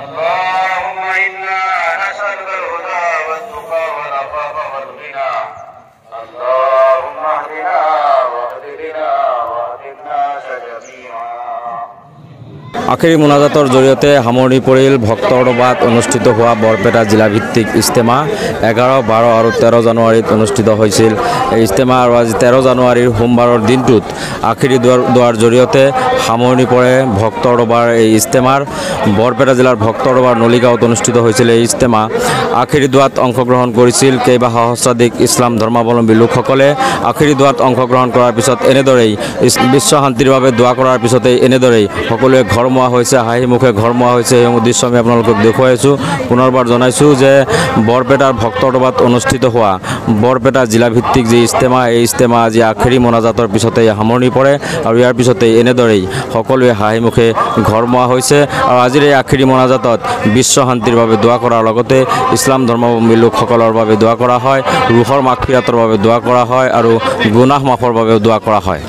اللهم إنا نسألك الهدى والتقى والعفاف والغنى اللهم اهدنا واهد بنا واهد الناس جميعا আখেৰী মোনাজাতৰ জৰিয়তে সামৰণি পৰিল ভক্তৰবাদ অনুষ্ঠিত হোৱা বৰপেটা জিলাভিত্তিক ইজতেমা 11, 12 আৰু 13 জানুৱাৰীত অনুষ্ঠিত হৈছিল। এই ইজতেমা আৰু আজি 13 জানুৱাৰীৰ সোমবাৰৰ দিনটোত আখেৰী দুৱাৰ জৰিয়তে সামৰণি পৰে ভক্তৰবাৰ এই ইজতেমাৰ। বৰপেটা জিলাৰ ভক্তৰবাৰ নলিগাঁৱত অনুষ্ঠিত হৈছিল এই ইজতেমা। আখেৰী দুৱাত অংশগ্ৰহণ কৰিছিল কেইবা সহস্ৰাধিক ইছলাম ধৰ্মাৱলম্বী লোকসকলে। আখেৰী দুৱাত অংশগ্ৰহণ কৰাৰ পিছত এনেদৰেই বিশ্ব শান্তিৰ বাবে দোৱা কৰাৰ পিছতেই এনেদৰেই সকলোৱে ঘৰমুৱা হৈছে, হাঁহি মুখে ঘৰমুৱা হৈছে। এই দৃশ্য আমি আপোনালোকক দেখুৱাইছোঁ। পুনৰবাৰ জনাইছোঁ যে বৰপেটাৰ ভক্তৰবাত অনুষ্ঠিত হোৱা বৰপেটা জিলাভিত্তিক যি ইজতেমা, এই ইজতেমা আজি আখেৰী মোনাজাতৰ পিছতেই সামৰণি পৰে আৰু ইয়াৰ পিছতেই এনেদৰেই সকলোৱে হাঁহি মুখে ঘৰমুৱা হৈছে। আৰু আজিৰ এই আখেৰী মোনাজাতত বিশ্ব শান্তিৰ বাবে দোৱা কৰাৰ লগতে ইছলাম ধৰ্মাৱলম্বী লোকসকলৰ বাবে দোৱা কৰা হয়, ৰুহৰ মাগফিৰাতৰ বাবে দোৱা কৰা হয় আৰু গুনাহ মাফৰ বাবেও দোৱা কৰা হয়।